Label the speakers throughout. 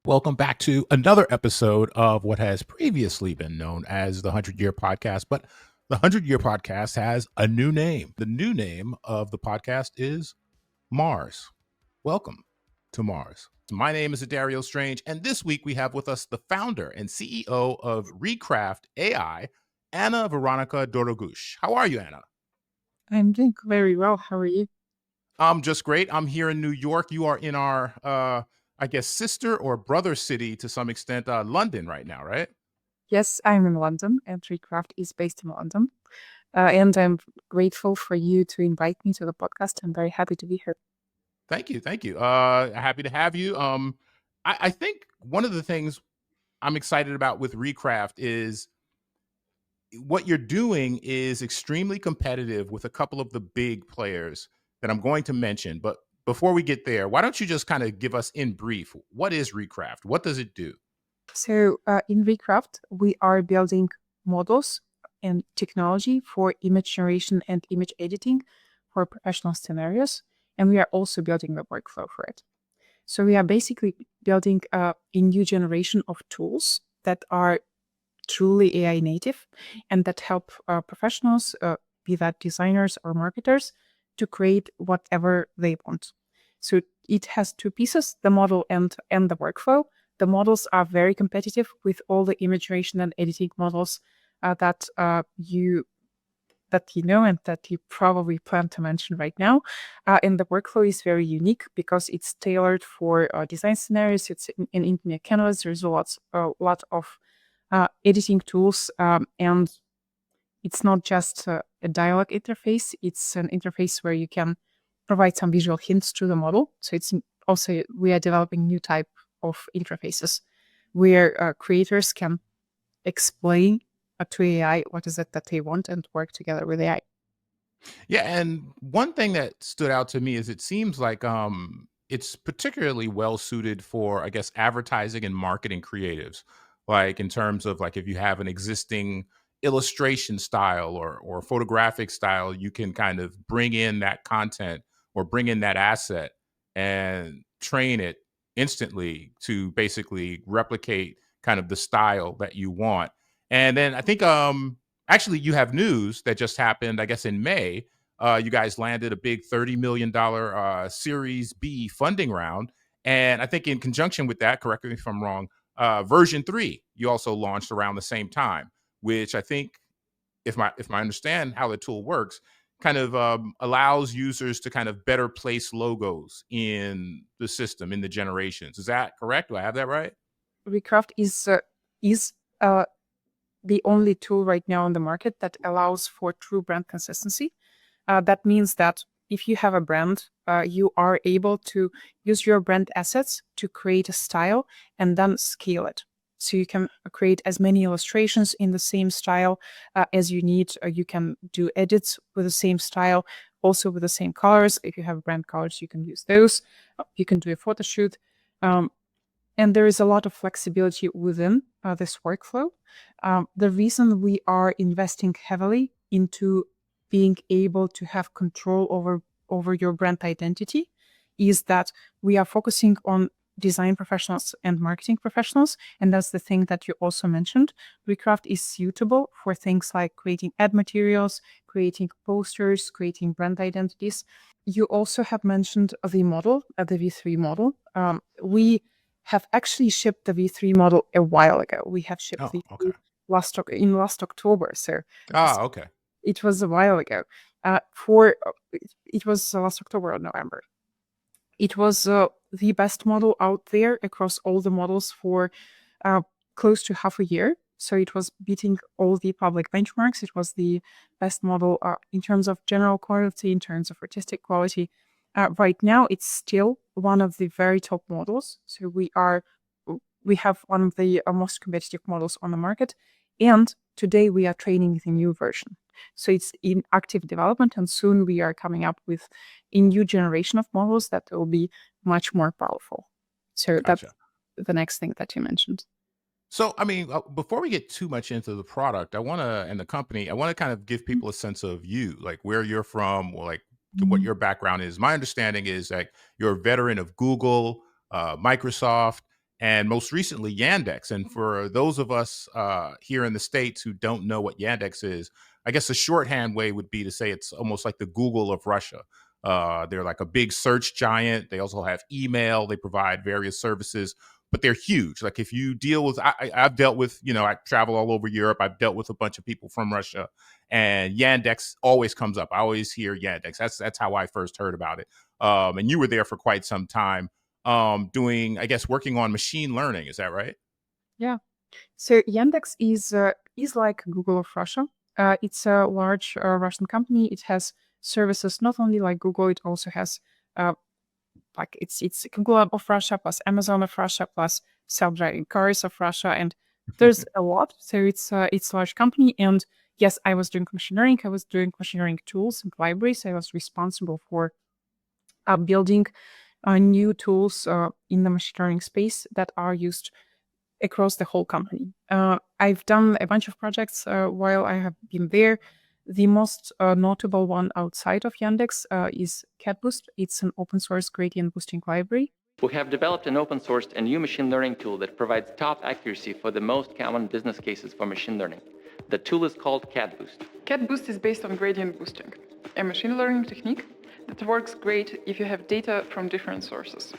Speaker 1: Welcome back to another episode of what has previously been known as the 100 Year Podcast. But the 100 Year Podcast has a new name. The new name of the podcast is Mars. Welcome to Mars. My name is Adario Strange, and this week we have with us the founder and CEO of Recraft AI, Anna Veronika Dorogush. How are you, Anna?
Speaker 2: I'm doing very well. How are you?
Speaker 1: I'm just great. I'm here in New York. You are in our, I guess, sister or brother city to some extent, London right now, right?
Speaker 2: Yes, I'm in London, and Recraft is based in London. And I'm grateful for you to invite me to the podcast. I'm very happy to be here.
Speaker 1: Thank you. Thank you. Happy to have you. I think one of the things I'm excited about with Recraft is what you're doing is extremely competitive with a couple of the big players that I'm going to mention. But before we get there, why don't you just kind of give us in brief, what is Recraft? What does it do?
Speaker 2: So, in Recraft, we are building models and technology for image generation and image editing for professional scenarios. And we are also building the workflow for it. So, we are basically building a new generation of tools that are truly AI native and that help professionals, be that designers or marketers, to create whatever they want. So it has two pieces, the model and the workflow. The models are very competitive with all the image generation and editing models that you know and that you probably plan to mention right now. And the workflow is very unique because it's tailored for design scenarios. It's in Internet canvas. There's a lot of editing tools, and it's not just a dialogue interface. It's an interface where you can provide some visual hints to the model. So it's also we are developing new type of interfaces where creators can explain to AI what is it that they want and work together with AI.
Speaker 1: Yeah, and one thing that stood out to me is it seems like it's particularly well suited for, I guess, advertising and marketing creatives. Like in terms of like if you have an existing illustration style or photographic style, you can kind of bring in that content or bring in that asset and train it instantly to basically replicate kind of the style that you want. And then I think actually you have news that just happened, I guess in May. You guys landed a big $30 million Series B funding round. And I think in conjunction with that, correct me if I'm wrong, version 3 you also launched around the same time, which I think, if I understand how the tool works, kind of allows users to kind of better place logos in the system, in the generations. Is that correct? Do I have that right?
Speaker 2: Recraft is the only tool right now on the market that allows for true brand consistency. That means that if you have a brand, you are able to use your brand assets to create a style and then scale it. So you can create as many illustrations in the same style as you need. You can do edits with the same style, also with the same colors. If you have brand colors, you can use those. You can do a photo shoot. Um, and there is a lot of flexibility within this workflow. The reason we are investing heavily into being able to have control over your brand identity is that we are focusing on design professionals and marketing professionals, and that's the thing that you also mentioned. Recraft is suitable for things like creating ad materials, creating posters, creating brand identities. You also have mentioned the model, the V3 model. We have actually shipped the V3 model a while ago. We have shipped
Speaker 1: Oh,
Speaker 2: V3
Speaker 1: okay.
Speaker 2: last October, so
Speaker 1: Ah, okay.
Speaker 2: it was a while ago. For it was last October or November. It was the best model out there across all the models for uh, close to half a year. So it was beating all the public benchmarks. It was the best model in terms of general quality, in terms of artistic quality. Right now, it's still one of the very top models. So we have one of the most competitive models on the market, and today we are training the new version. So it's in active development, and soon we are coming up with a new generation of models that will be much more powerful. So that's
Speaker 1: Gotcha.
Speaker 2: the next thing that you mentioned.
Speaker 1: So, I mean, before we get too much into the product, I want to, and the company, I want to kind of give people a sense of you, like where you're from, or like what
Speaker 2: Mhm.
Speaker 1: your background is. My understanding is that you're a veteran of Google, Microsoft, and most recently Yandex. And for those of us here in the States who don't know what Yandex is, I guess a shorthand way would be to say it's almost like the Google of Russia. They're like a big search giant. They also have email. They provide various services, but they're huge. Like if you deal with, I've dealt with, I travel all over Europe. I've dealt with a bunch of people from Russia, and Yandex always comes up. I always hear Yandex. That's how I first heard about it. And you were there for quite some time, doing, I guess, working on machine learning. Is that right?
Speaker 2: Yeah. So Yandex is like Google of Russia. It's a large Russian company. It has services not only like Google. It also has uh, like it's Google of Russia plus Amazon of Russia plus self-driving cars of Russia, and there's a lot. So it's a large company. And yes, I was doing machine learning. I was doing machine learning tools and libraries. I was responsible for building new tools in the machine learning space that are used across the whole company. I've done a bunch of projects while I have been there. The most notable one outside of Yandex is CatBoost. It's an open source gradient boosting library.
Speaker 3: We have developed an open sourced and new machine learning tool that provides top accuracy for the most common business cases for machine learning. The tool is called CatBoost.
Speaker 4: CatBoost is based on gradient boosting, a machine learning technique that works great if you have data from different sources.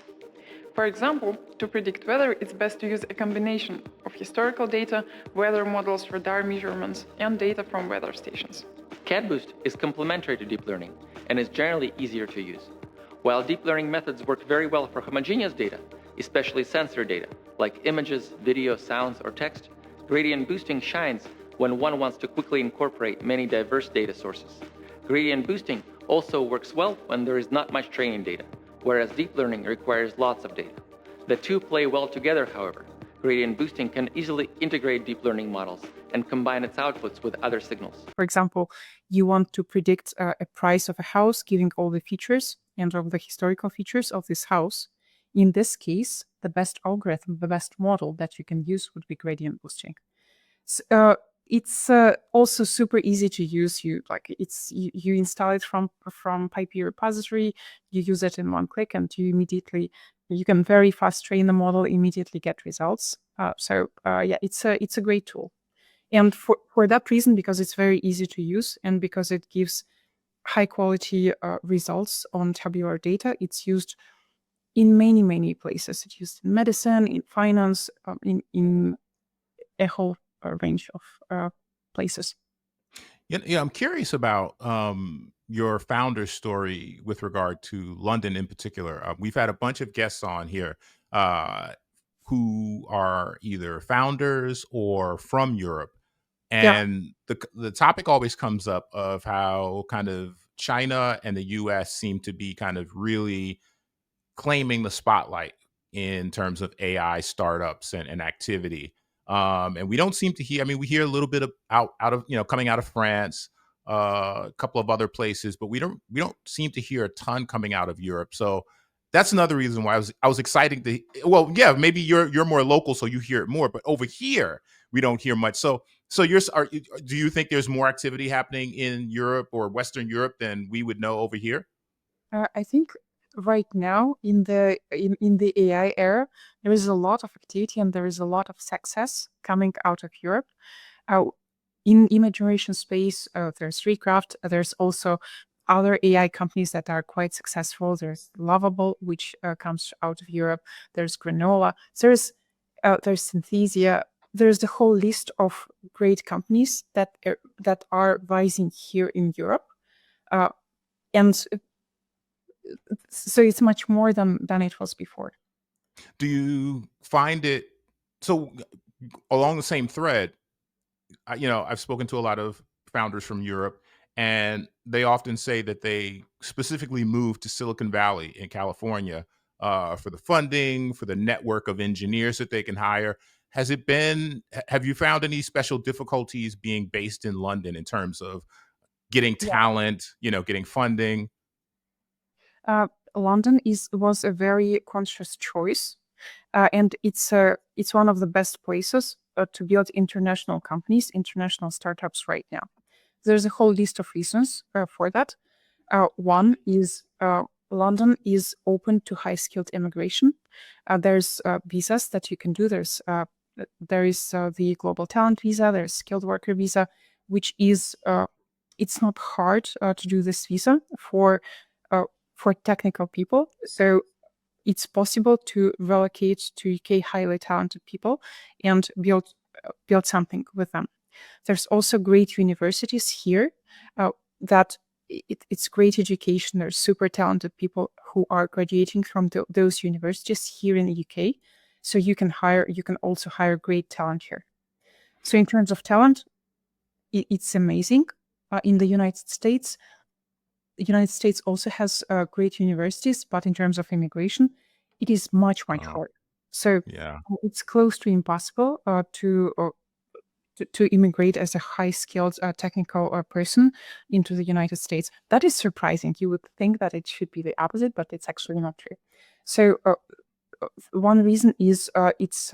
Speaker 4: For example, to predict weather, it's best to use a combination of historical data, weather models, radar measurements, and data from weather stations.
Speaker 3: CatBoost is complementary to deep learning and is generally easier to use. While deep learning methods work very well for homogeneous data, especially sensor data, like images, video, sounds, or text, gradient boosting shines when one wants to quickly incorporate many diverse data sources. Gradient boosting also works well when there is not much training data, whereas deep learning requires lots of data. The two play well together, however. Gradient boosting can easily integrate deep learning models and combine its outputs with other signals.
Speaker 2: For example, you want to predict a price of a house, giving all the features and all the historical features of this house. In this case, the best algorithm, the best model that you can use would be gradient boosting. It's also super easy to use. You install it from PyP repository. You use it in one click, and you can very fast train the model, immediately get results. It's a great tool. And for that reason, because it's very easy to use and because it gives high quality results on tabular data, it's used in many, many places. It's used in medicine, in finance, in a whole range of places.
Speaker 1: Yeah, I'm curious about your founder story with regard to London in particular. We've had a bunch of guests on here uh, who are either founders or from Europe,
Speaker 2: Yeah.
Speaker 1: and the topic always comes up of how kind of China and the U.S. seem to be kind of really claiming the spotlight in terms of AI startups and activity. And we don't seem to hear. I mean, we hear a little bit of out of coming out of France, a couple of other places, but we don't seem to hear a ton coming out of Europe. So that's another reason why I was excited to. Well, yeah, maybe you're more local, so you hear it more. But over here, we don't hear much. So do you think there's more activity happening in Europe or Western Europe than we would know over here?
Speaker 2: I think right now in the AI era, there is a lot of activity and there is a lot of success coming out of Europe. Uh, in image generation space, there's Recraft. There's also other AI companies that are quite successful. There's Lovable, which comes out of Europe. There's Granola. There's Synthesia. There's the whole list of great companies that are rising here in Europe. And so it's much more than it was before.
Speaker 1: Do you find it so along the same thread? I've spoken to a lot of founders from Europe, and they often say that they specifically moved to Silicon Valley in California for the funding, for the network of engineers that they can hire. Have you found any special difficulties being based in London in terms of getting
Speaker 2: Yeah.
Speaker 1: talent, getting funding?
Speaker 2: London was a very conscious choice, and it's one of the best places to build international companies, international startups right now. There's a whole list of reasons for that. One is London is open to high-skilled immigration. There's visas that you can do. There is the global talent visa. There's skilled worker visa, which is it's not hard to do this visa for technical people. So it's possible to relocate to UK highly talented people and build something with them. There's also great universities here that it's great education. There's super talented people who are graduating from those universities here in the UK. So you can also hire great talent here. So in terms of talent, it's amazing. In the United States, the United States also has great universities, but in terms of immigration, it is much
Speaker 1: Oh,
Speaker 2: hard. So
Speaker 1: yeah.
Speaker 2: it's close to impossible to immigrate as a high-skilled technical person into the United States. That is surprising. You would think that it should be the opposite, but it's actually not true. So one reason is it's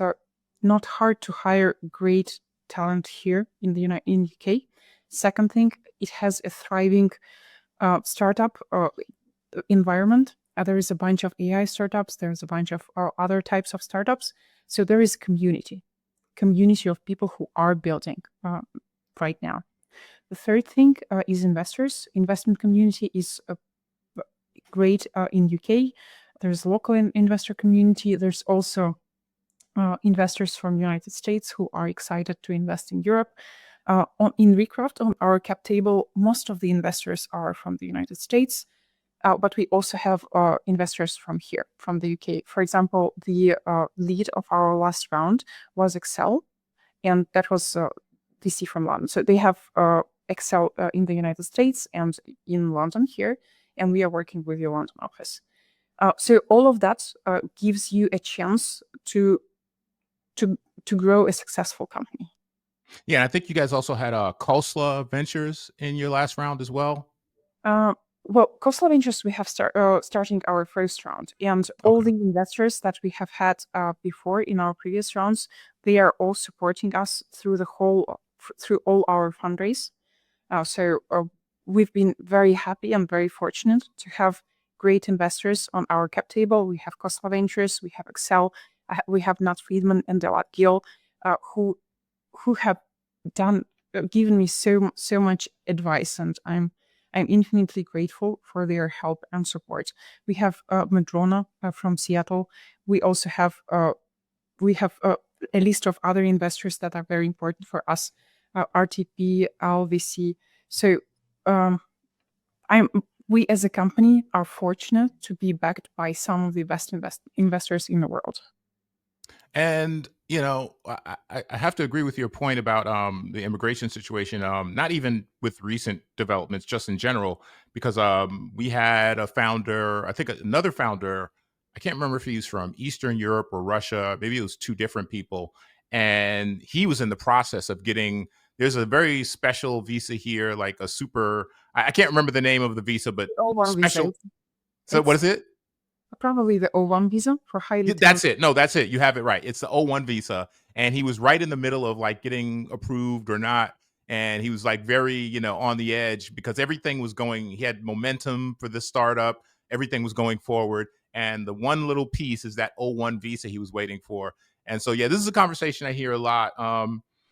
Speaker 2: not hard to hire great talent here in UK. Second thing, it has a thriving startup environment. There is a bunch of AI startups. There's a bunch of other types of startups. So there is community of people who are building right now. The third thing is investors. Investment community is great in UK. There's local investor community. There's also investors from United States who are excited to invest in Europe. In Recraft, on our cap table, most of the investors are from the United States, but we also have investors from here, from the UK. For example, the lead of our last round was Excel, and that was VC from London. So they have Excel in the United States and in London here, and we are working with the London office. So all of that gives you a chance to grow a successful company.
Speaker 1: Yeah, I think you guys also had Khosla Ventures in your last round as well.
Speaker 2: Well, Khosla Ventures, we have starting our first round, and all
Speaker 1: Okay.
Speaker 2: the investors that we have had before in our previous rounds, they are all supporting us through through all our fundraise. So we've been very happy and very fortunate to have great investors on our cap table. We have Khosla Ventures, we have Excel, we have Nat Friedman and Delat Gill, who have given me so much advice, and I'm infinitely grateful for their help and support. We have Madrona from Seattle. We also have a list of other investors that are very important for us, RTP, LVC. So we as a company are fortunate to be backed by some of the best investors in the world.
Speaker 1: And I have to agree with your point about the immigration situation. Not even with recent developments, just in general, because we had a founder, I think another founder. I can't remember if he was from Eastern Europe or Russia. Maybe it was two different people, and he was in the process of getting. There's a very special visa here, like a super. I can't remember the name of the visa, but
Speaker 2: O1 visa.
Speaker 1: special. So what is it?
Speaker 2: Probably the O1 visa for highly
Speaker 1: Yeah, that's
Speaker 2: talented.
Speaker 1: it. No, that's it. You have it right. It's the O1 visa. And he was right in the middle of like getting approved or not. And he was like very, on the edge because everything was going, he had momentum for the startup. Everything was going forward. And the one little piece is that O1 visa he was waiting for. And so, yeah, this is a conversation I hear a lot.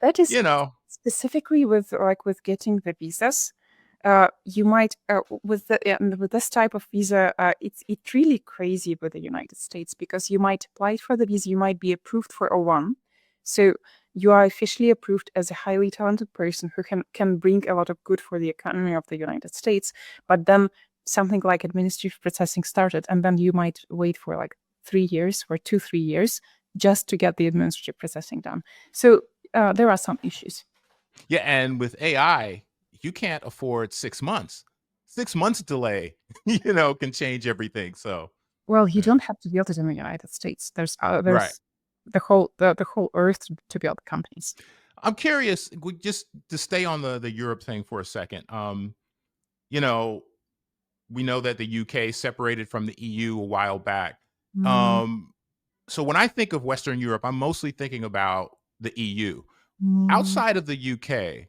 Speaker 2: That is
Speaker 1: You know,
Speaker 2: specifically with getting the visas. You might with this type of visa, it's really crazy with the United States because you might apply for the visa, you might be approved for O1, so you are officially approved as a highly talented person who can bring a lot of good for the economy of the United States. But then something like administrative processing started, and then you might wait for like 3 years, for 3 years, just to get the administrative processing done. So there are some issues.
Speaker 1: yeah. And with AI, you can't afford 6 months. 6 months delay, can change everything. So,
Speaker 2: Well, you
Speaker 1: yeah.
Speaker 2: don't have to build it in the United States.
Speaker 1: Right.
Speaker 2: There's the whole earth to build companies.
Speaker 1: I'm curious, just to stay on the Europe thing for a second. You know, we know that the UK separated from the EU a while back.
Speaker 2: Mm,
Speaker 1: Um, so when I think of Western Europe, I'm mostly thinking about the EU.
Speaker 2: mm.
Speaker 1: Outside of the UK,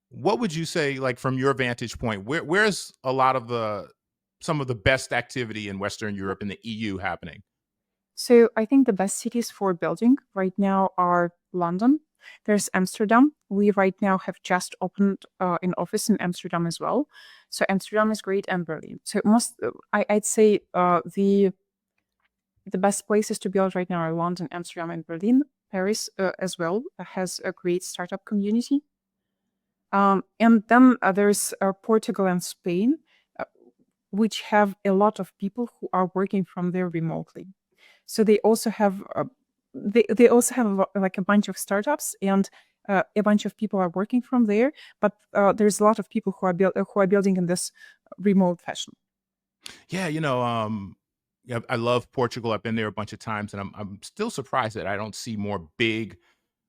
Speaker 1: what would you say, like from your vantage point, where's a lot of the some of the best activity in Western Europe and the EU happening?
Speaker 2: So I think the best cities for building right now are London. There's Amsterdam. We right now have just opened an office in Amsterdam as well. So Amsterdam is great, and Berlin. So I'd say the best places to build right now are London, Amsterdam, and Berlin. Paris as well has a great startup community. And then there's Portugal and Spain, uh, which have a lot of people who are working from there remotely. So they also have like a bunch of startups, and a bunch of people are working from there. But there's a lot of people who are building in this remote fashion.
Speaker 1: Yeah, yeah, I love Portugal. I've been there a bunch of times, and I'm still surprised that I don't see more big.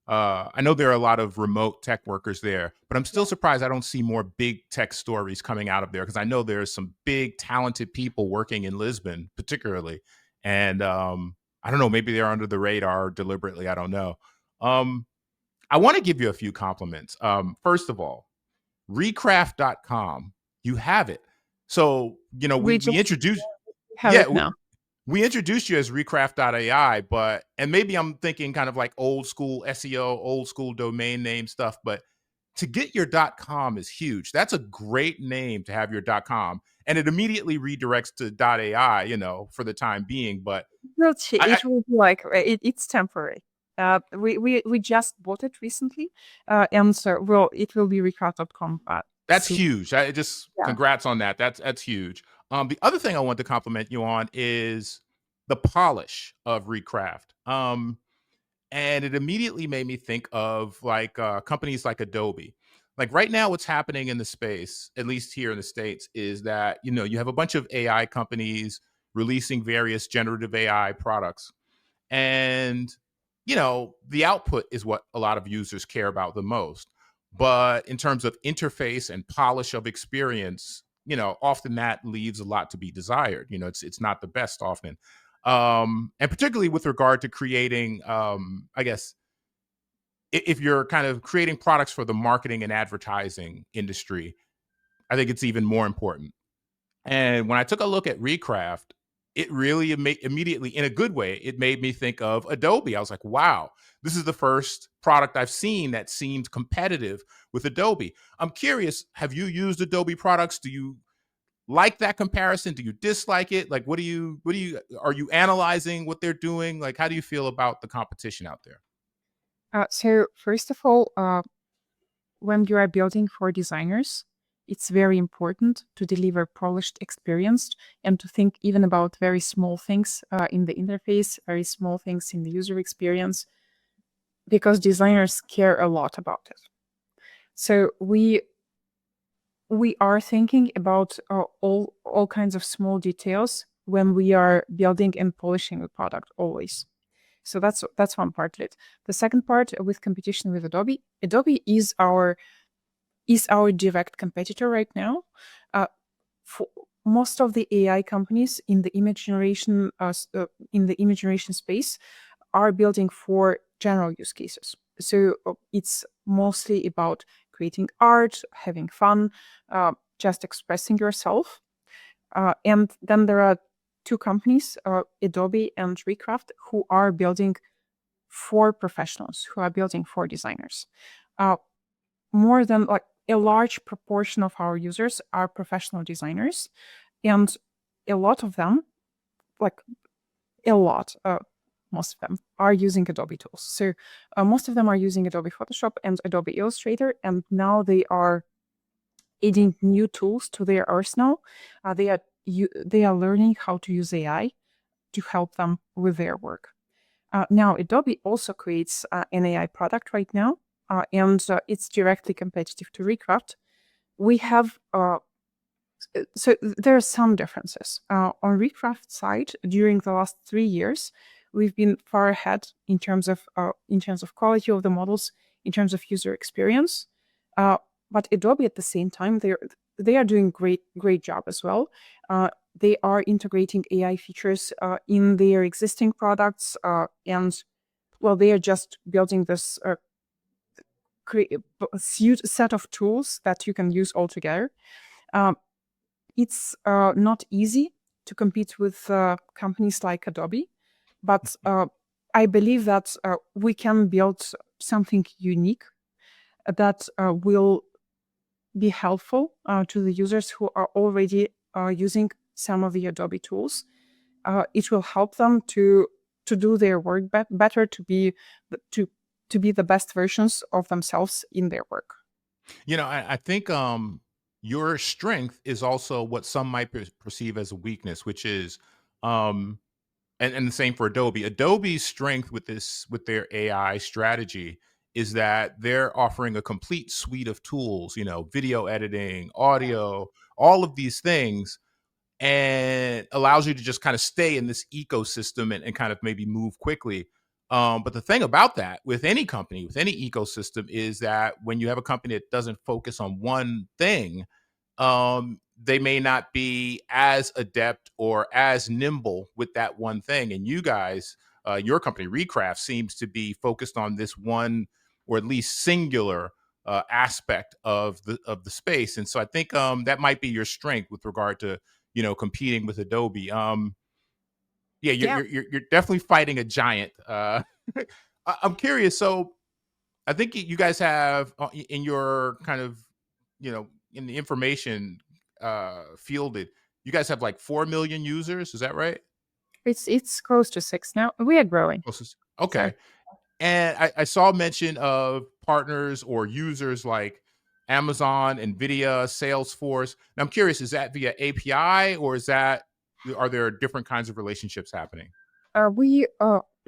Speaker 1: I know there are a lot of remote tech workers there, but I'm still surprised I don't see more big tech stories coming out of there, because I know there's some big talented people working in Lisbon, particularly, and I don't know, maybe they're under the radar deliberately. I don't know. Um, I want to give you a few compliments. First of all, Recraft.com, you have it. So,
Speaker 2: We
Speaker 1: we
Speaker 2: just
Speaker 1: introduced,
Speaker 2: have
Speaker 1: yeah,
Speaker 2: it now.
Speaker 1: we introduced you as Recraft AI, and maybe I'm thinking kind of like old school SEO, old school domain name stuff, but to get your .com is huge. That's a great name to have your .com, and it immediately redirects to .ai, for the time being. But
Speaker 2: It will be like it's temporary. We just bought it recently, and so it will be recraft.com
Speaker 1: That's
Speaker 2: soon.
Speaker 1: huge. I just
Speaker 2: Yeah.
Speaker 1: congrats on that. That's huge. The other thing I want to compliment you on is the polish of Recraft. And it immediately made me think of like companies like Adobe. Like right now, what's happening in the space, at least here in the States, is that you have a bunch of AI companies releasing various generative AI products, and the output is what a lot of users care about the most. But in terms of interface and polish of experience, often that leaves a lot to be desired. It's not the best often. And particularly with regard to creating, I guess, if you're kind of creating products for the marketing and advertising industry, I think it's even more important. And when I took a look at Recraft, it really immediately, in a good way, it made me think of Adobe. I was like, wow, this is the first product I've seen that seemed competitive with Adobe. I'm curious, have you used Adobe products? Do you like that comparison? Do you dislike it? Like, are you analyzing what they're doing? Like, how do you feel about the competition out there?
Speaker 2: So first of all, when you are building for designers, it's very important to deliver polished experience and to think even about very small things in the interface, very small things in the user experience, because designers care a lot about it. So we are thinking about all kinds of small details when we are building and polishing a product always. So that's one part of it. The second part with competition with Adobe, Adobe is our direct competitor right now. For most of the AI companies in the image generation space are building for general use cases. So it's mostly about creating art, having fun, just expressing yourself. And then there are two companies, Adobe and Recraft, who are building for professionals, who are building for designers. More than like a large proportion of our users are professional designers, and a lot of them, like a lot, most of them are using Adobe tools. So most of them are using Adobe Photoshop and Adobe Illustrator, and now they are adding new tools to their arsenal. They are learning how to use AI to help them with their work. Now, Adobe also creates an AI product right now, and it's directly competitive to Recraft. We have so there are some differences. On Recraft side, during the last 3 years, we've been far ahead in terms of quality of the models, in terms of user experience. But Adobe at the same time, they are doing great job as well. They are integrating AI features in their existing products, and well, they are just building this set of tools that you can use all together. It's not easy to compete with companies like Adobe, but I believe that we can build something unique that will be helpful to the users who are already using some of the Adobe tools. It will help them to do their work better, to be the best versions of themselves in their work.
Speaker 1: I think your strength is also what some might perceive as a weakness, which is um and the same for Adobe. Adobe's strength with their AI strategy is that they're offering a complete suite of tools, video editing, audio, all of these things, and allows you to just kind of stay in this ecosystem and kind of maybe move quickly. But the thing about that with any company, with any ecosystem, is that when you have a company that doesn't focus on one thing, they may not be as adept or as nimble with that one thing. And you guys, your company, Recraft, seems to be focused on this one or at least singular aspect of the space. And so I think that might be your strength with regard to competing with Adobe. Yeah, you're
Speaker 2: Yeah,
Speaker 1: you're you're you're definitely fighting a giant. I'm curious. So I think you guys have in your kind of in the information fielded, you guys have like 4 million users. Is that right?
Speaker 2: it's close to 6 now. We are growing. So
Speaker 1: Okay. And I saw mention of partners or users like Amazon, Nvidia, Salesforce. And I'm curious, is that via API or are there different kinds of relationships happening?
Speaker 2: we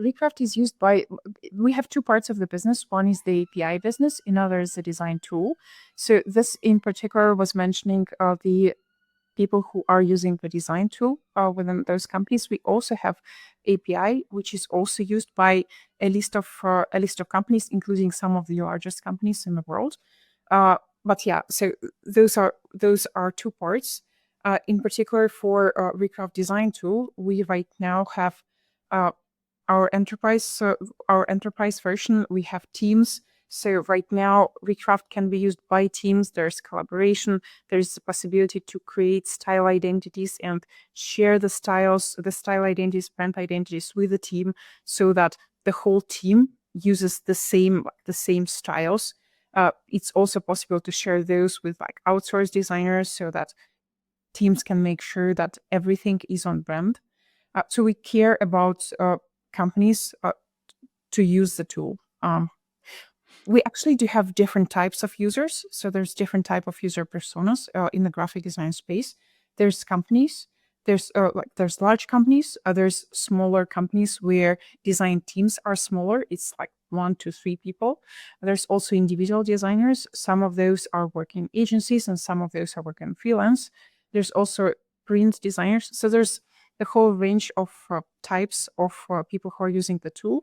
Speaker 2: Recraft is used by. We have two parts of the business. One is the API business, another is the design tool. So this in particular was mentioning the people who are using the design tool within those companies. We also have API, which is also used by a list of companies, including some of the largest companies in the world. But yeah, so those are two parts. In particular, for Recraft Design Tool, we right now have uh, our enterprise version. We have teams. So right now, Recraft can be used by teams. There's collaboration. There's the possibility to create style identities and share the style identities, brand identities with the team, so that the whole team uses the same styles. It's also possible to share those with like outsourced designers, so that teams can make sure that everything is on brand. So we care about companies to use the tool. We actually do have different types of users. So there's different type of user personas in the graphic design space. There's companies. There's large companies. There's smaller companies where design teams are smaller. It's like 1 to 3 people. There's also individual designers. Some of those are working agencies, and some of those are working freelance. There's also print designers. So there's the whole range of types of people who are using the tool.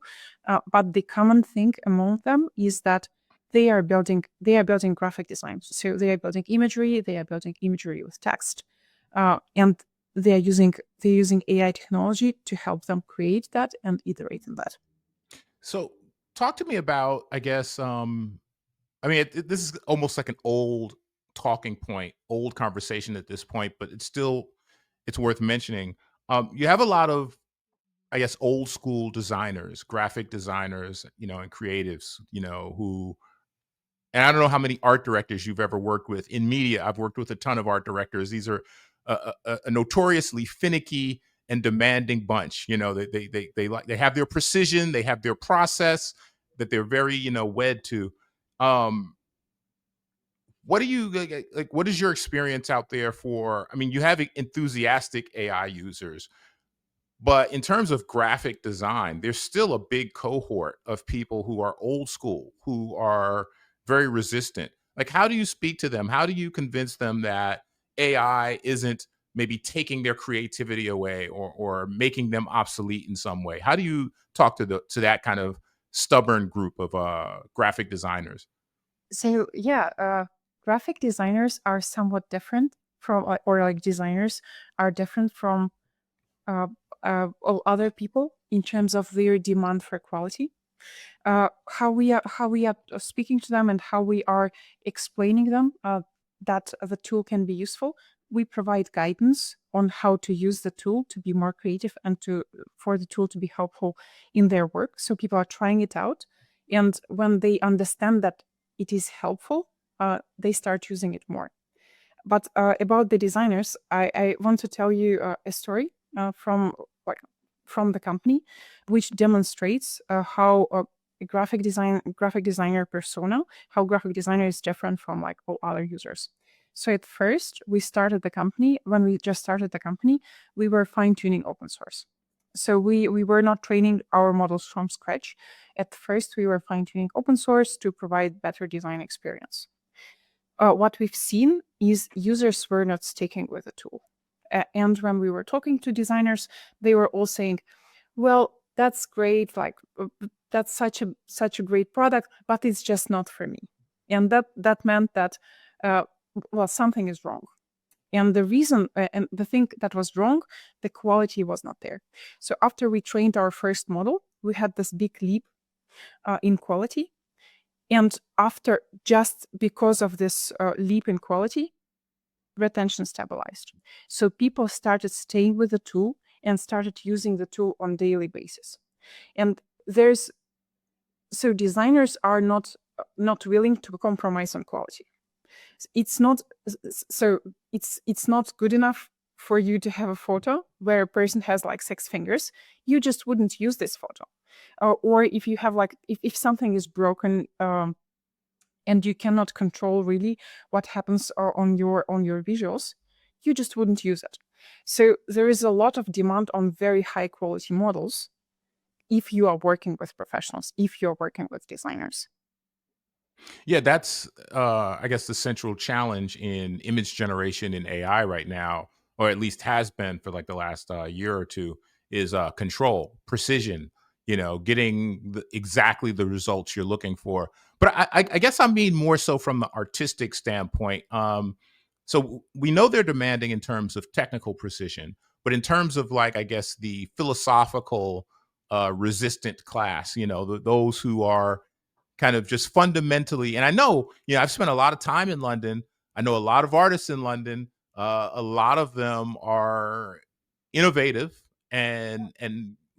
Speaker 2: But the common thing among them is that they are building graphic designs. So they are building imagery. They are building imagery with text, and they're using AI technology to help them create that and iterate on that.
Speaker 1: So talk to me about, I guess, I mean, this is almost like an old talking point, old conversation at this point, but it's worth mentioning. You have a lot of, I guess, old school designers, graphic designers, and creatives, who, and I don't know how many art directors you've ever worked with in media. I've worked with a ton of art directors. These are a notoriously finicky and demanding bunch. They have their precision, they have their process that they're very wed to. Um, what do you like? What is your experience out there for? I mean, you have enthusiastic AI users, but in terms of graphic design, there's still a big cohort of people who are old school, who are very resistant. Like, how do you speak to them? How do you convince them that AI isn't maybe taking their creativity away or making them obsolete in some way? How do you talk to that kind of stubborn group of graphic designers?
Speaker 2: So yeah, graphic designers are somewhat different from, or like designers are different from uh, all other people in terms of their demand for quality. How we are speaking to them and how we are explaining them that the tool can be useful. we provide guidance on how to use the tool to be more creative and for the tool to be helpful in their work. So people are trying it out. And when they understand that it is helpful, they start using it more. But about the designers, I want to tell you a story from the company, which demonstrates how a graphic designer persona, how graphic designer is different from like all other users. So at first, when we just started the company, we were fine-tuning open source. So we were not training our models from scratch. At first, we were fine-tuning open source to provide better design experience. What we've seen is users were not sticking with the tool. And when we were talking to designers, they were all saying, well, that's great, like that's such a great product, but it's just not for me. And that meant that, well, something is wrong. And the reason, and the thing that was wrong, the quality was not there. So after we trained our first model, we had this big leap in quality. And just because of this leap in quality, retention stabilized. So people started staying with the tool and started using the tool on daily basis. And designers are not willing to compromise on quality. It's not good enough for you to have a photo where a person has like 6 fingers. You just wouldn't use this photo. Or if you have like, if something is broken, and you cannot control really what happens on your visuals, you just wouldn't use it. So there is a lot of demand on very high quality models if you are working with professionals, if you're working with designers.
Speaker 1: Yeah, that's I guess the central challenge in image generation in AI right now, or at least has been for like the last year or two, is control, precision. Getting exactly the results you're looking for. But I guess I mean more so from the artistic standpoint. So we know they're demanding in terms of technical precision, but in terms of like I guess the philosophical resistant class, those who are kind of just fundamentally. And I know, I've spent a lot of time in London. I know a lot of artists in London. A lot of them are innovative and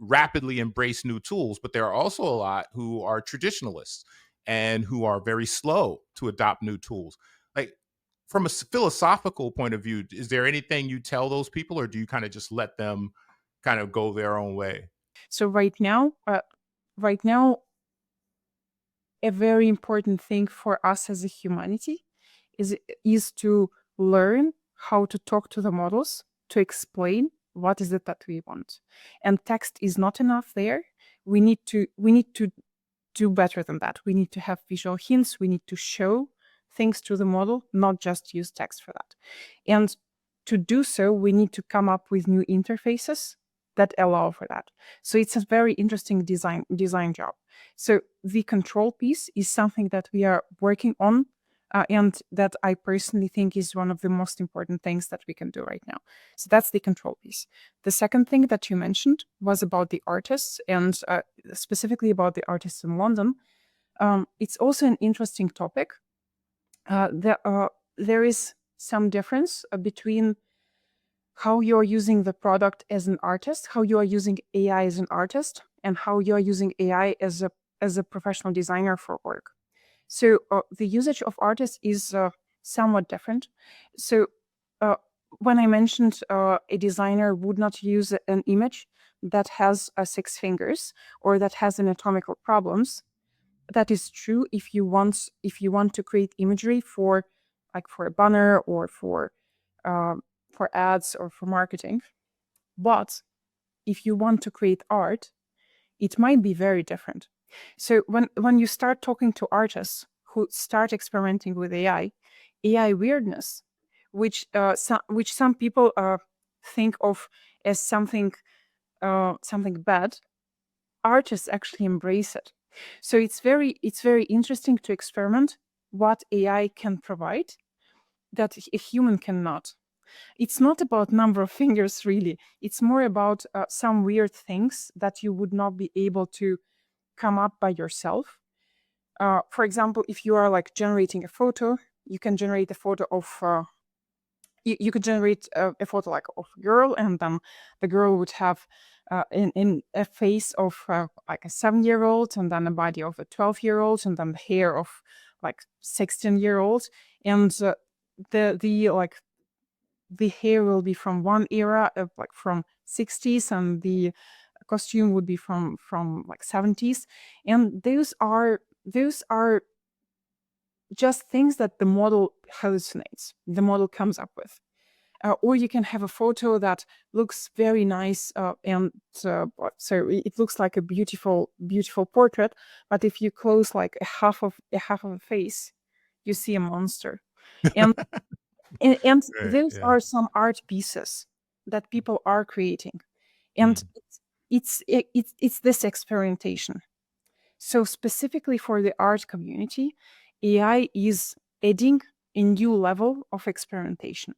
Speaker 1: rapidly embrace new tools, but there are also a lot who are traditionalists and who are very slow to adopt new tools. Like from a philosophical point of view, is there anything you tell those people, or do you kind of just let them kind of go their own way?
Speaker 2: So right now, a very important thing for us as a humanity is to learn how to talk to the models to explain what is it that we want. And text is not enough there. We need to do better than that. We need to have visual hints. We need to show things to the model, not just use text for that. And to do so, we need to come up with new interfaces that allow for that. So it's a very interesting design job. So the control piece is something that we are working on, and that I personally think is one of the most important things that we can do right now. So that's the control piece. The second thing that you mentioned was about the artists, and specifically about the artists in London. It's also an interesting topic. There is some difference between how you're using the product as an artist, how you are using AI as an artist, and how you are using AI as a professional designer for work. So the usage of artists is somewhat different. So when I mentioned a designer would not use an image that has 6 fingers or that has anatomical problems, that is true if you want to create imagery for a banner or for ads or for marketing. But if you want to create art, it might be very different. So when you start talking to artists who start experimenting with AI weirdness, which some people think of as something bad, artists actually embrace it. So it's very interesting to experiment what AI can provide that a human cannot. It's not about number of fingers, really. It's more about some weird things that you would not be able to come up by yourself. For example, if you are like generating a photo, you can generate a photo of you could generate a photo like of a girl, and then the girl would have in a face of like a 7-year-old, and then a body of a 12-year-old, and then the hair of like 16-year-old, and the like the hair will be from one era of like from 60s, and the costume would be from like 70s, and those are just things that the model hallucinates, the model comes up with. Or you can have a photo that looks very nice, and so it looks like a beautiful portrait, but if you close like a half of a face, you see a monster. and and
Speaker 1: Right.
Speaker 2: those
Speaker 1: Yeah.
Speaker 2: are some art pieces that people are creating, and
Speaker 1: Mm,
Speaker 2: it's this experimentation. So specifically for the art community, AI is adding a new level of experimentation.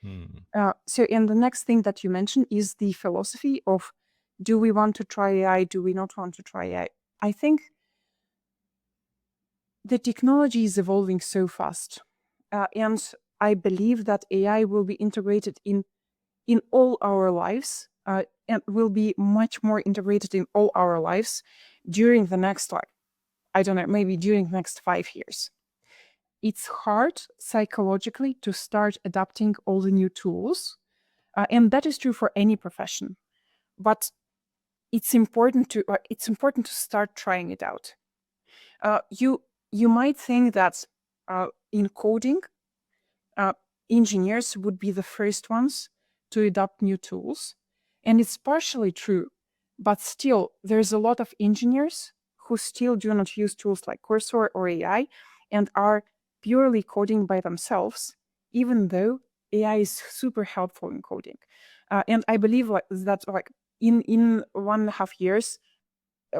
Speaker 1: mm,
Speaker 2: So, and the next thing that you mentioned is the philosophy of, do we want to try AI? Do we not want to try AI? I think the technology is evolving so fast, and I believe that AI will be integrated in all our lives, and will be much more integrated in all our lives during the next, like, I don't know, maybe during the next 5 years. It's hard psychologically to start adapting all the new tools, and that is true for any profession. But it's important to start trying it out. You might think that in coding, uh, engineers would be the first ones to adopt new tools. And it's partially true, but still, there's a lot of engineers who still do not use tools like Cursor or AI and are purely coding by themselves, even though AI is super helpful in coding. And I believe like that, like in 1.5 years,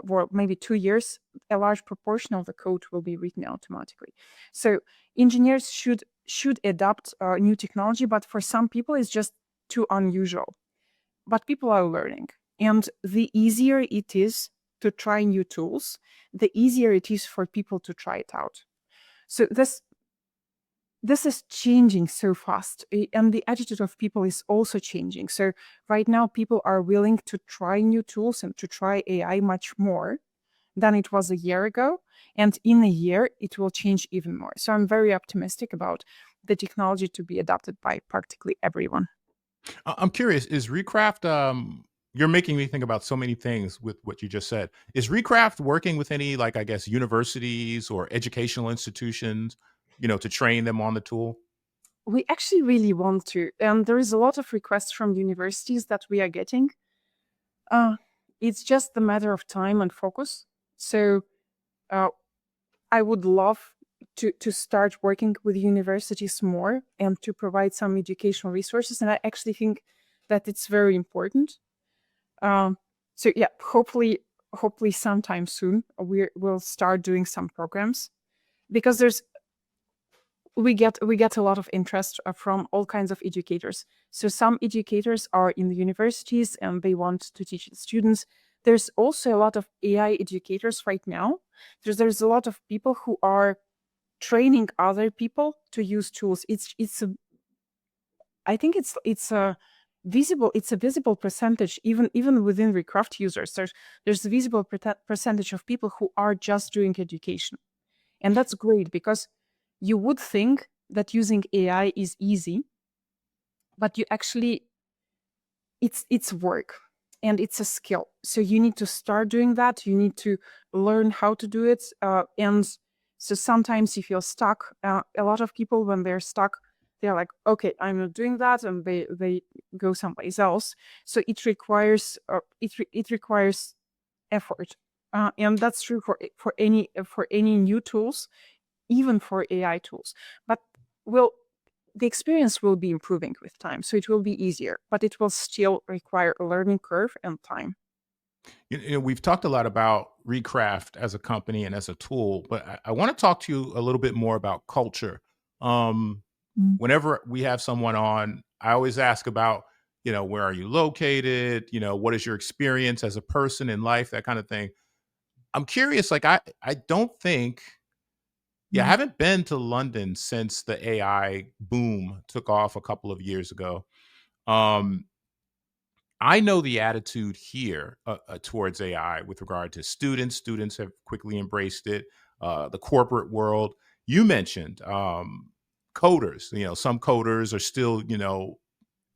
Speaker 2: or maybe 2 years, a large proportion of the code will be written automatically. So engineers should adopt new technology, but for some people it's just too unusual. But people are learning, and the easier it is to try new tools, the easier it is for people to try it out. So this is changing so fast, and the attitude of people is also changing. So right now people are willing to try new tools and to try AI much more than it was a year ago, and in a year it will change even more. So I'm very optimistic about the technology to be adopted by practically everyone.
Speaker 1: I'm curious, is Recraft, you're making me think about so many things with what you just said. Is Recraft working with any, like, I guess, universities or educational institutions, to train them on the tool?
Speaker 2: We actually really want to, and there is a lot of requests from universities that we are getting. uh, it's just a matter of time and focus. So uh, I would love to start working with universities more and to provide some educational resources. And I actually think that it's very important. Um, so yeah, hopefully sometime soon we'll start doing some programs, because we get a lot of interest from all kinds of educators. So some educators are in the universities and they want to teach the students. There's also a lot of AI educators right now. There's a lot of people who are training other people to use tools. I think it's a visible percentage, even within Recraft users. There's a visible percentage of people who are just doing education, and that's great, because you would think that using AI is easy, but you actually it's work, and it's a skill. So you need to start doing that. You need to learn how to do it, and so sometimes you feel stuck. A lot of people, when they're stuck, they're like, okay, I'm not doing that, and they go someplace else. So it requires effort, and that's true for any new tools, even for AI tools. But will the experience will be improving with time, so it will be easier, but it will still require a learning curve and time.
Speaker 1: We've talked a lot about Recraft as a company and as a tool, but I want to talk to you a little bit more about culture. Um,
Speaker 2: Mm.
Speaker 1: Whenever we have someone on, I always ask about, where are you located? What is your experience as a person in life? That kind of thing. I'm curious. Like, I don't think Yeah, I
Speaker 2: Mhm.
Speaker 1: haven't been to London since the AI boom took off a couple of years ago. Um, I know the attitude here towards AI with regard to students. Students have quickly embraced it. The corporate world. You mentioned coders. Some coders are still,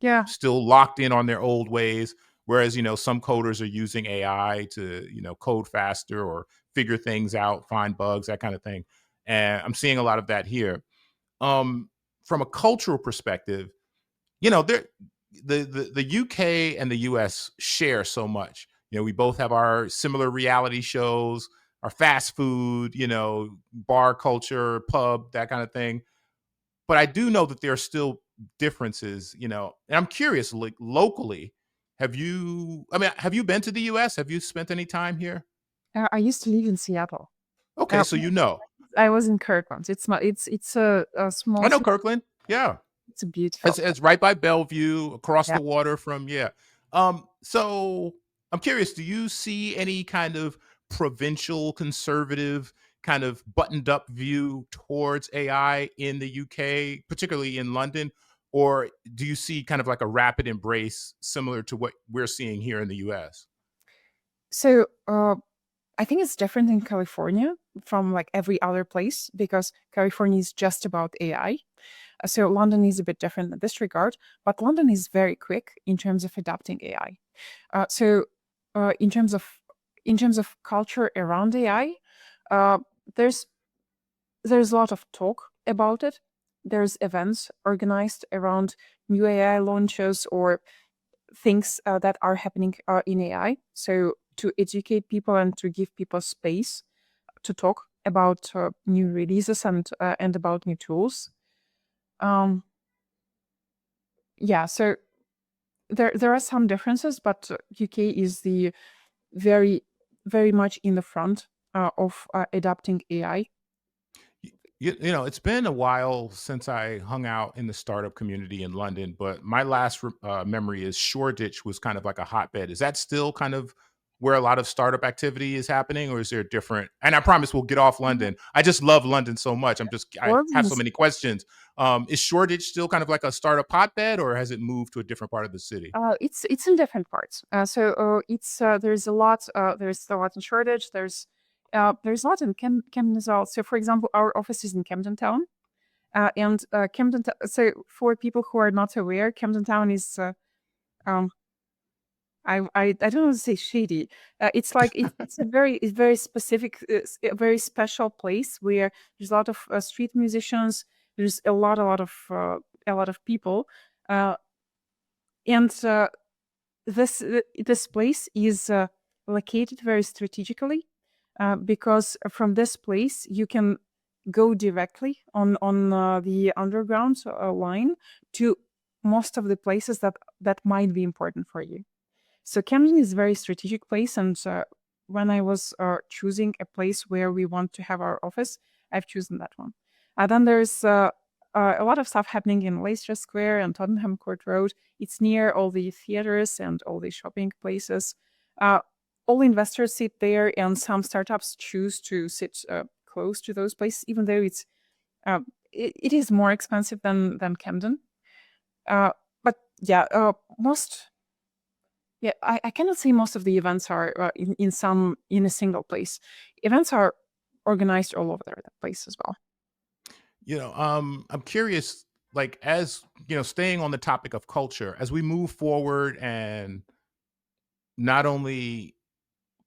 Speaker 2: Yeah.
Speaker 1: still locked in on their old ways, whereas some coders are using AI to code faster or figure things out, find bugs, that kind of thing. And I'm seeing a lot of that here. Um, from a cultural perspective, there the UK and the US share so much. We both have our similar reality shows, our fast food, bar culture, pub, that kind of thing. But I do know that there are still differences, and I'm curious, like locally, have you been to the US? Have you spent any time here?
Speaker 2: I used to live in Seattle.
Speaker 1: Okay,
Speaker 2: Uh,
Speaker 1: so you know.
Speaker 2: I was in Kirkland. It's a
Speaker 1: I
Speaker 2: small
Speaker 1: know
Speaker 2: city.
Speaker 1: Kirkland. Yeah.
Speaker 2: It's a beautiful.
Speaker 1: It's right by Bellevue, across
Speaker 2: Yeah.
Speaker 1: the water from, yeah. So I'm curious, do you see any kind of provincial conservative kind of buttoned up view towards AI in the UK, particularly in London? Or do you see kind of like a rapid embrace similar to what we're seeing here in the US?
Speaker 2: So I think it's different in California from like every other place because California is just about AI. So London is a bit different in this regard, but London is very quick in terms of adapting AI. So in terms of culture around AI, uh, there's there's a lot of talk about it. There's events organized around new AI launches or things that are happening in AI. So to educate people and to give people space to talk about new releases and about new tools. Um, yeah, so there are some differences, but UK is the very very much in the front of adapting AI.
Speaker 1: It's been a while since I hung out in the startup community in London, but my last memory is Shoreditch was kind of like a hotbed. Is that still kind of where a lot of startup activity is happening, or is there different? And I promise we'll get off
Speaker 2: Mhm.
Speaker 1: London. I just love London so much. I have so
Speaker 2: London
Speaker 1: many questions. Is Shoreditch still kind of like a startup hotbed, or has it moved to a different part of the city?
Speaker 2: it's in different parts. It's there's a lot in Shoreditch. There's a lot in Camden as well. So for example, our office is in Camden Town, and Camden. So for people who are not aware, Camden Town is um, I don't want to say shady. It's like it's very specific, a very special place where there's a lot of street musicians. There's a lot of people, uh, and this place is located very strategically because from this place you can go directly on the underground line to most of the places that might be important for you. So Camden is a very strategic place, and when I was choosing a place where we want to have our office, I've chosen that one. Then there's a lot of stuff happening in Leicester Square and Tottenham Court Road. It's near all the theaters and all the shopping places. Uh, all investors sit there, and some startups choose to sit close to those places, even though it is more expensive than Camden. Uh, but yeah, most yeah, I cannot say most of the events are in a single place. Events are organized all over the place as well.
Speaker 1: I'm curious, like as staying on the topic of culture, as we move forward, and not only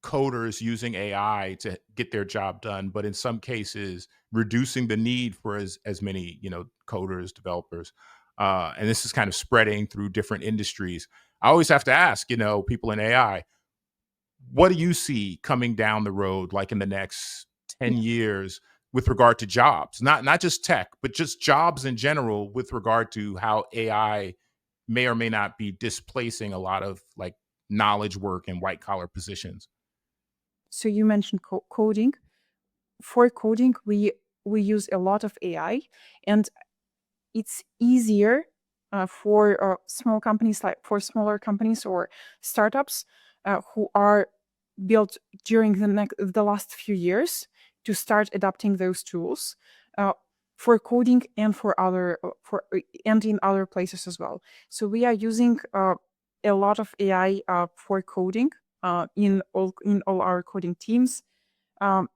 Speaker 1: coders using AI to get their job done, but in some cases reducing the need for as many coders, developers, and this is kind of spreading through different industries. I always have to ask, people in AI, what do you see coming down the road, like in the next
Speaker 2: Yeah.
Speaker 1: 10 years, with regard to jobs, not just tech, but just jobs in general, with regard to how AI may or may not be displacing a lot of like knowledge work and white collar positions?
Speaker 2: So you mentioned coding. For coding, we use a lot of AI, and it's easier for small companies, like for smaller companies or startups who are built during the last few years to start adopting those tools uh, for coding and for other and in other places as well. So we are using a lot of AI for coding in all our coding teams. Um,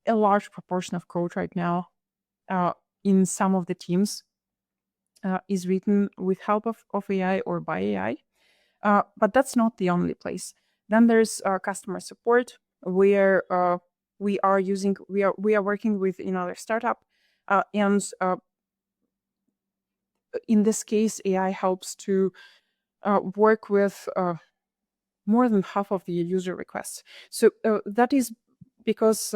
Speaker 2: a large proportion of code right now in some of the teams is written with help of AI or by AI. But that's not the only place. Then there's customer support, where we are working with another startup, and in this case, AI helps to work with more than half of the user requests. So that is because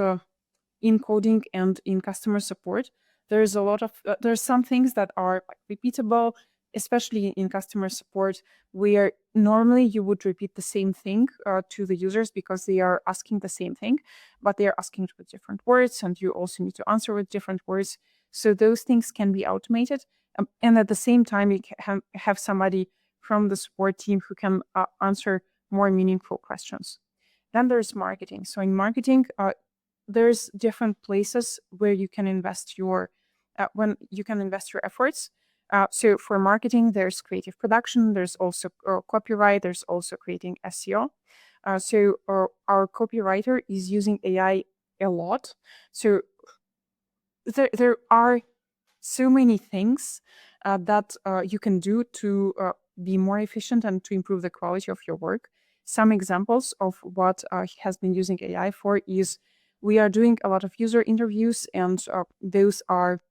Speaker 2: in coding and in customer support, there's a lot of there's some things that are like repeatable, especially in customer support, where normally you would repeat the same thing to the users because they are asking the same thing, but they are asking with different words, and you also need to answer with different words. So those things can be automated, and at the same time, you can have somebody from the support team who can answer more meaningful questions. Then there's marketing. So in marketing, there's different places where you can invest your when you can invest your efforts. So for marketing, there's creative production, there's also copyright, there's also creating SEO. So our copywriter is using AI a lot. So there are so many things that you can do to be more efficient and to improve the quality of your work. Some examples of what he has been using AI for is we are doing a lot of user interviews, and those are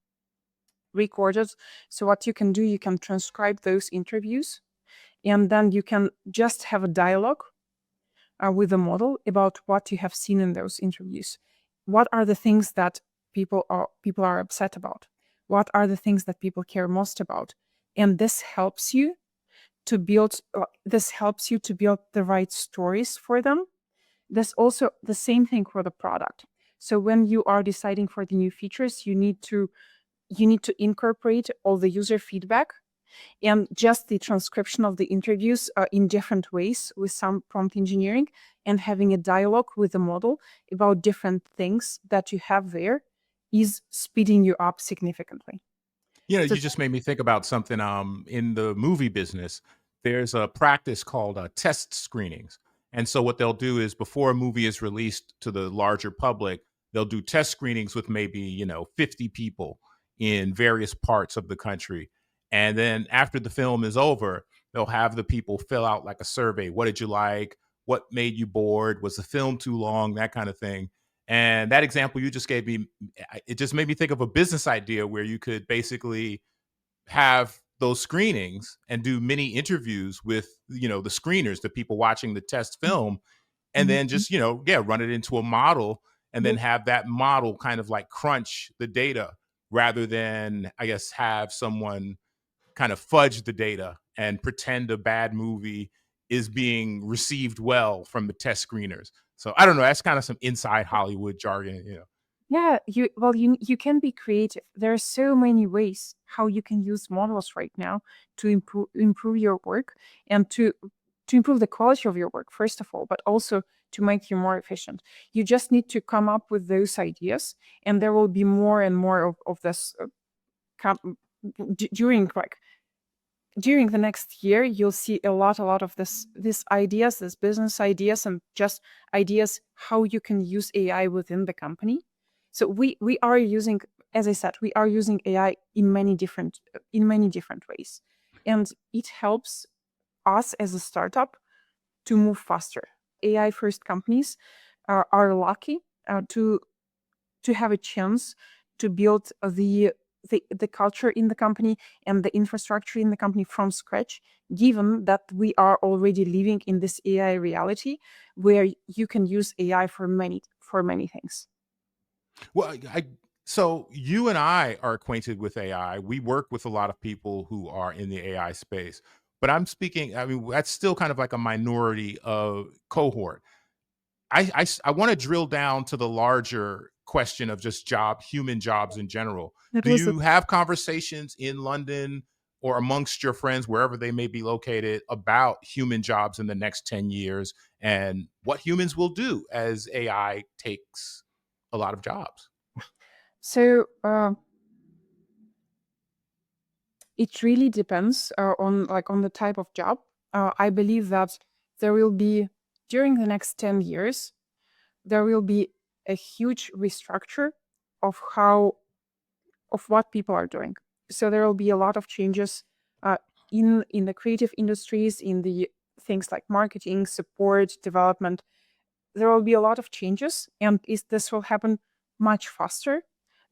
Speaker 2: recorded. So what you can do, you can transcribe those interviews, and then you can just have a dialogue with the model about what you have seen in those interviews. What are the things that people are upset about? What are the things that people care most about? And this helps you to build the right stories for them. This also the same thing for the product. So when you are deciding for the new features, you need to incorporate all the user feedback and just the transcription of the interviews in different ways with some prompt engineering, and having a dialogue with the model about different things that you have there is speeding you up significantly.
Speaker 1: You know,
Speaker 2: So
Speaker 1: you just made me think about something. In the movie business, there's a practice called test screenings, and so what they'll do is before a movie is released to the larger public, they'll do test screenings with maybe 50 people in various parts of the country, and then after the film is over, they'll have the people fill out like a survey. What did you like? What made you bored? Was the film too long? That kind of thing. And that example you just gave me, it just made me think of a business idea where you could basically have those screenings and do mini interviews with, the screeners, the people watching the test film, and then
Speaker 2: Mhm.
Speaker 1: just, yeah, run it into a model and then
Speaker 2: Yep.
Speaker 1: have that model kind of like crunch the data rather than, I guess, have someone kind of fudge the data and pretend a bad movie is being received well from the test screeners. So I don't know. That's kind of some inside Hollywood jargon.
Speaker 2: Yeah, you can be creative. There are so many ways how you can use models right now to improve your work, and to improve the quality of your work, first of all, but also to make you more efficient. You just need to come up with those ideas, and there will be more and more of this during the next year. You'll see a lot of these ideas, these business ideas, and just ideas how you can use AI within the company. So we are using, as I said, we are using AI in many different ways, and it helps us as a startup to move faster. AI first companies are lucky to have a chance to build the culture in the company and the infrastructure in the company from scratch, given that we are already living in this AI reality where you can use AI for many things.
Speaker 1: Well, so you and I are acquainted with AI. We work with a lot of people who are in the AI space, but I'm speaking. I mean, that's still kind of like a minority of cohort. I want to drill down to the larger question of just human jobs in general.
Speaker 2: That
Speaker 1: Do
Speaker 2: was a
Speaker 1: you have conversations in London or amongst your friends, wherever they may be located, about human jobs in the next 10 years and what humans will do as AI takes a lot of jobs?
Speaker 2: so. It really depends on the type of job. I believe that there will be, during the next 10 years, there will be a huge restructure of what people are doing. So there will be a lot of changes uh, in the creative industries, in the things like marketing, support, development. There will be a lot of changes, and this will happen much faster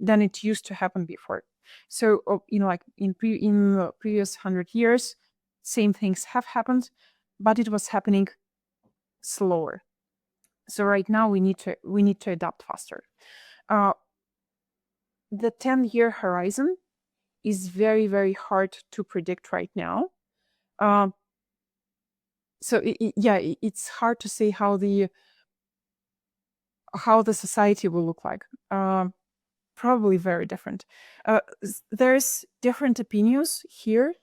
Speaker 2: than it used to happen before. So like in the previous 100 years, same things have happened, but it was happening slower. So right now we need to adapt faster. Uh, the 10-year horizon is very, very hard to predict right now. So it's hard to say how the society will look like. Probably very different. There's different opinions here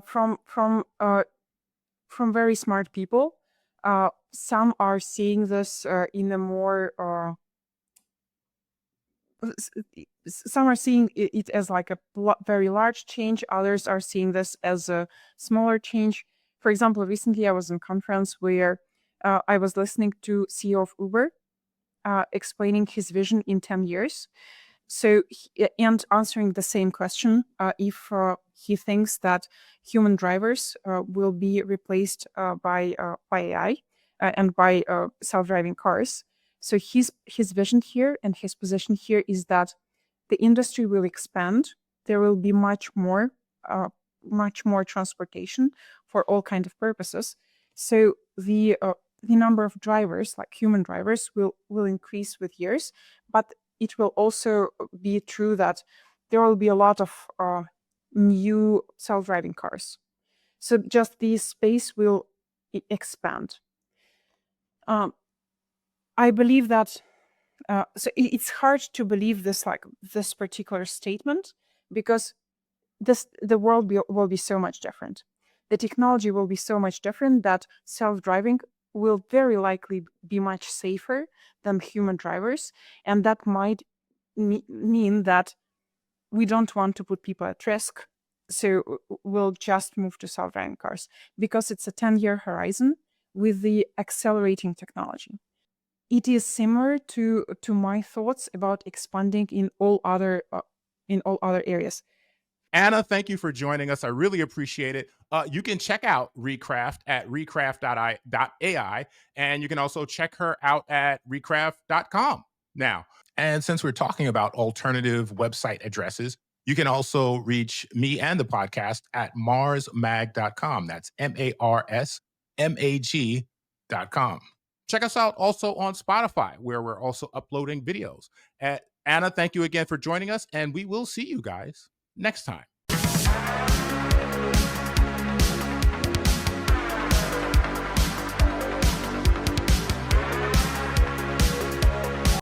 Speaker 2: from very smart people. Some are seeing this in a more some are seeing it as like a very large change. Others are seeing this as a smaller change. For example, recently I was in a conference where I was listening to CEO of Uber explaining his vision in 10 years. So, and answering the same question, if he thinks that human drivers will be replaced by AI and by self-driving cars. So his vision here and his position here is that the industry will expand. There will be uh, much more transportation for all kinds of purposes. So the number of drivers, like human drivers, will increase with years, but it will also be true that there will be a lot of new self-driving cars. So just the space will expand. I believe that so it's hard to believe this particular statement because the world will be so much different. The technology will be so much different that self-driving will very likely be much safer than human drivers, and that might mean that we don't want to put people at risk. So we'll just move to self-driving cars because it's a 10-year horizon with the accelerating technology. It is similar to my thoughts about expanding in all other areas.
Speaker 1: Anna, thank you for joining us. I really appreciate it. You can check out Recraft at recraft.ai, and you can also check her out at recraft.com now. And since we're talking about alternative website addresses, you can also reach me and the podcast at marsmag.com. That's MARSMAG.com. Check us out also on Spotify, where we're also uploading videos. Anna, thank you again for joining us, and we will see you guys next time.